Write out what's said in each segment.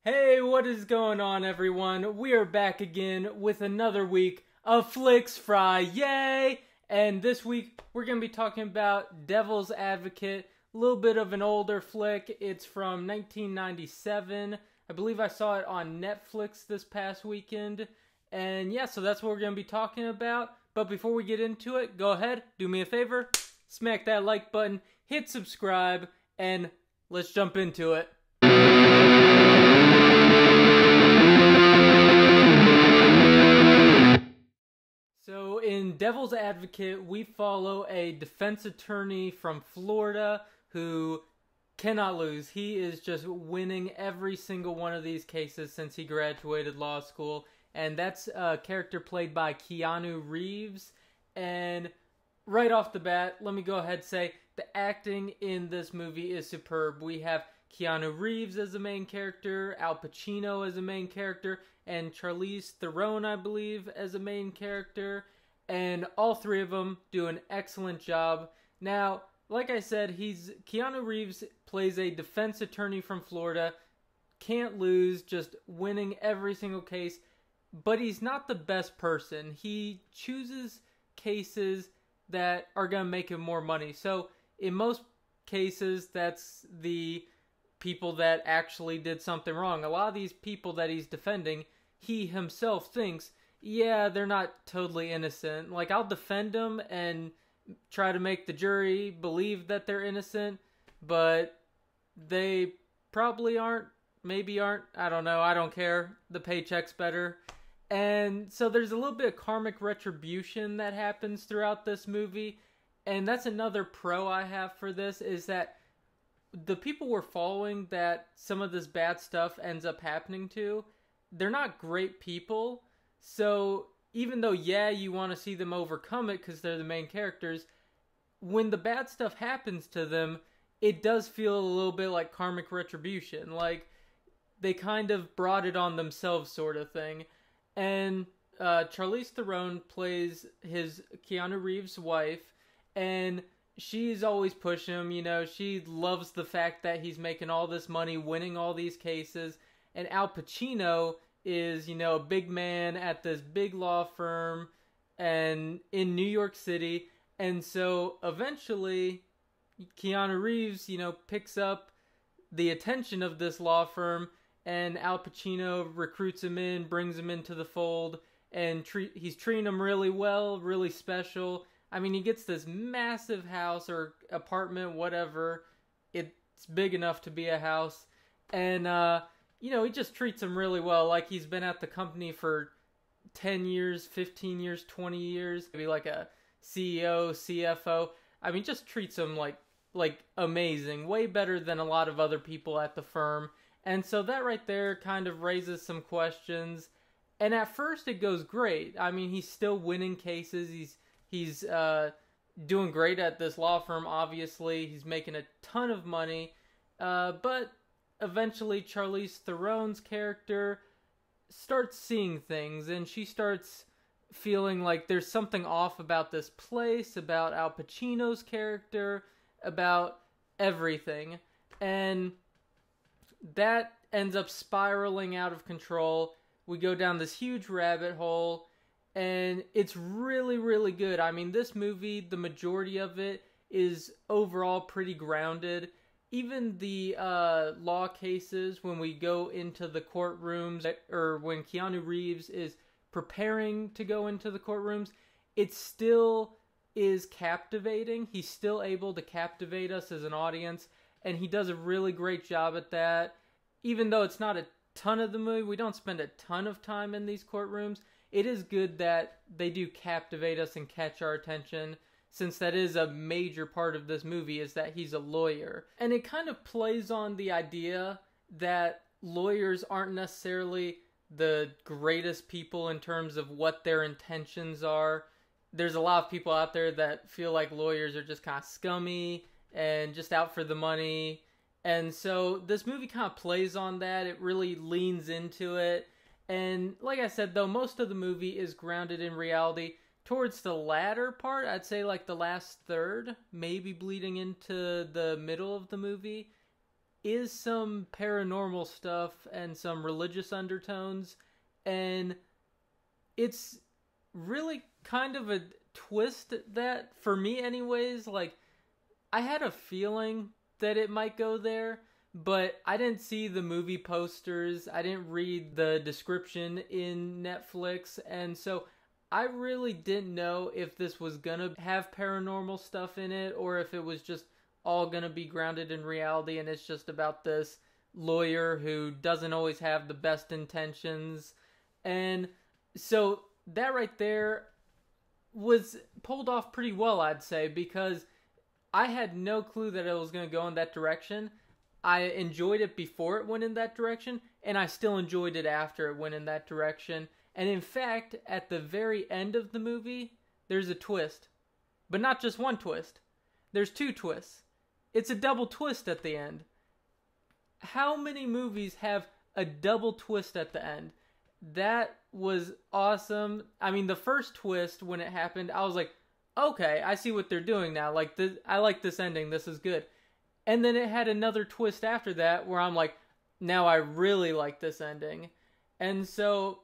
Hey, what is going on, everyone? We are back again with another week of Flix Friyay, and this week we're going to be talking about Devil's Advocate, a little bit of an older flick. It's from 1997. I believe I saw it on Netflix this past weekend, and yeah, so that's what we're going to be talking about. But before we get into it, go ahead, do me a favor, smack that like button, hit subscribe, and let's jump into it. So in Devil's Advocate, we follow a defense attorney from Florida who cannot lose. He is just winning every single one of these cases since he graduated law school. And that's a character played by Keanu Reeves. And right off the bat, let me go ahead and say the acting in this movie is superb. We have Keanu Reeves as the main character, Al Pacino as the main character, and Charlize Theron, I believe, as a main character. And all three of them do an excellent job. Now, like I said, Keanu Reeves plays a defense attorney from Florida. Can't lose, just winning every single case. But he's not the best person. He chooses cases that are going to make him more money. So, in most cases, that's the people that actually did something wrong. A lot of these people that he's defending, he himself thinks, yeah, they're not totally innocent. Like, I'll defend them and try to make the jury believe that they're innocent, but they probably aren't, maybe aren't, I don't know, I don't care. The paycheck's better. And so there's a little bit of karmic retribution that happens throughout this movie, and that's another pro I have for this, is that the people we're following that some of this bad stuff ends up happening to, they're not great people. So even though, yeah, you want to see them overcome it because they're the main characters, when the bad stuff happens to them, it does feel a little bit like karmic retribution. Like, they kind of brought it on themselves, sort of thing. And Charlize Theron plays his Keanu Reeves' wife, and she's always pushing him, you know, she loves the fact that he's making all this money, winning all these cases, and Al Pacino is, you know, a big man at this big law firm and in New York City, and so eventually Keanu Reeves, you know, picks up the attention of this law firm, and Al Pacino recruits him in, brings him into the fold, and he's treating him really well, really special. I mean, he gets this massive house or apartment, whatever. It's big enough to be a house. And, you know, he just treats him really well. Like, he's been at the company for 10 years, 15 years, 20 years. Maybe like a CEO, CFO. I mean, just treats him like amazing. Way better than a lot of other people at the firm. And so that right there kind of raises some questions. And at first it goes great. I mean, he's still winning cases. He's doing great at this law firm, obviously. He's making a ton of money. But eventually Charlize Theron's character starts seeing things, and she starts feeling like there's something off about this place, about Al Pacino's character, about everything. And that ends up spiraling out of control. We go down this huge rabbit hole, and it's really, really good. I mean, this movie, the majority of it is overall pretty grounded. Even the law cases, when we go into the courtrooms, or when Keanu Reeves is preparing to go into the courtrooms, it still is captivating. He's still able to captivate us as an audience, and he does a really great job at that. Even though it's not a ton of the movie, we don't spend a ton of time in these courtrooms, it is good that they do captivate us and catch our attention, since that is a major part of this movie, is that he's a lawyer. And it kind of plays on the idea that lawyers aren't necessarily the greatest people in terms of what their intentions are. There's a lot of people out there that feel like lawyers are just kind of scummy and just out for the money. And so this movie kind of plays on that. It really leans into it. And like I said, though, most of the movie is grounded in reality. Towards the latter part, I'd say like the last third, maybe bleeding into the middle of the movie, is some paranormal stuff and some religious undertones, and it's really kind of a twist that, for me anyways, like, I had a feeling that it might go there, but I didn't see the movie posters, I didn't read the description in Netflix, and so I really didn't know if this was gonna have paranormal stuff in it, or if it was just all gonna be grounded in reality, and it's just about this lawyer who doesn't always have the best intentions. And so that right there was pulled off pretty well, I'd say, because I had no clue that it was going to go in that direction. I enjoyed it before it went in that direction, and I still enjoyed it after it went in that direction. And in fact, at the very end of the movie, there's a twist. But not just one twist. There's two twists. It's a double twist at the end. How many movies have a double twist at the end? That was awesome. I mean, the first twist, when it happened, I was like, okay, I see what they're doing now. Like, I like this ending. This is good. And then it had another twist after that where I'm like, now I really like this ending. And so,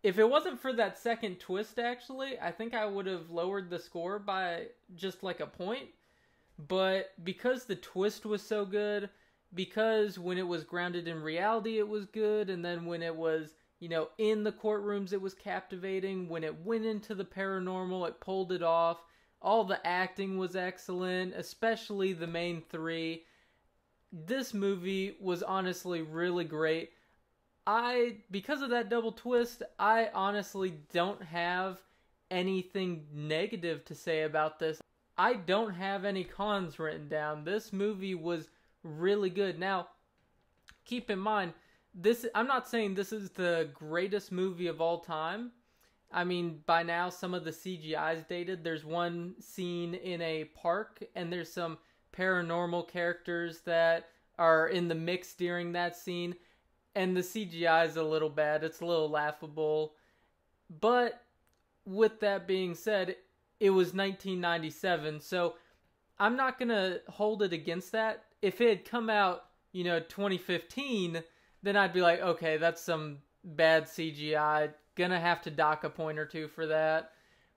if it wasn't for that second twist, actually, I think I would have lowered the score by just like a point. But because the twist was so good, because when it was grounded in reality, it was good, and then when it was, you know, in the courtrooms, it was captivating. When it went into the paranormal, it pulled it off. All the acting was excellent, especially the main three. This movie was honestly really great. Because of that double twist, I honestly don't have anything negative to say about this. I don't have any cons written down. This movie was really good. Now, keep in mind, I'm not saying this is the greatest movie of all time. I mean, by now, some of the CGI is dated. There's one scene in a park, and there's some paranormal characters that are in the mix during that scene, and the CGI is a little bad. It's a little laughable. But with that being said, it was 1997, so I'm not going to hold it against that. If it had come out, 2015, then I'd be like, okay, that's some bad CGI. Gonna have to dock a point or two for that.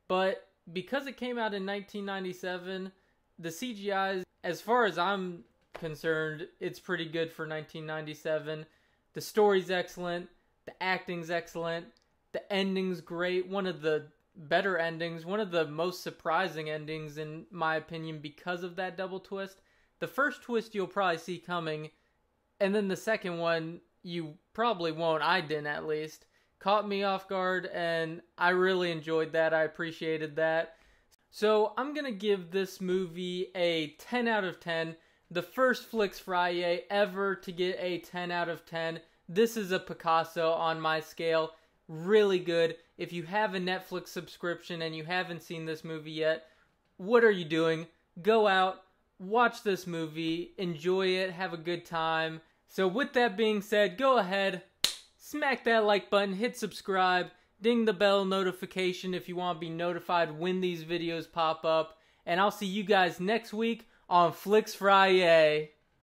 But because it came out in 1997, the CGI, as far as I'm concerned, it's pretty good for 1997. The story's excellent. The acting's excellent. The ending's great. One of the better endings. One of the most surprising endings, in my opinion, because of that double twist. The first twist you'll probably see coming, and then the second one you probably won't. I didn't, at least. Caught me off guard, and I really enjoyed that. I appreciated that. So I'm going to give this movie a 10 out of 10. The first Flix Friyay ever to get a 10 out of 10. This is a Picasso on my scale. Really good. If you have a Netflix subscription and you haven't seen this movie yet, what are you doing? Go out, watch this movie, enjoy it, have a good time. So with that being said, go ahead, smack that like button, hit subscribe, ding the bell notification if you want to be notified when these videos pop up, and I'll see you guys next week on Flix Friyay.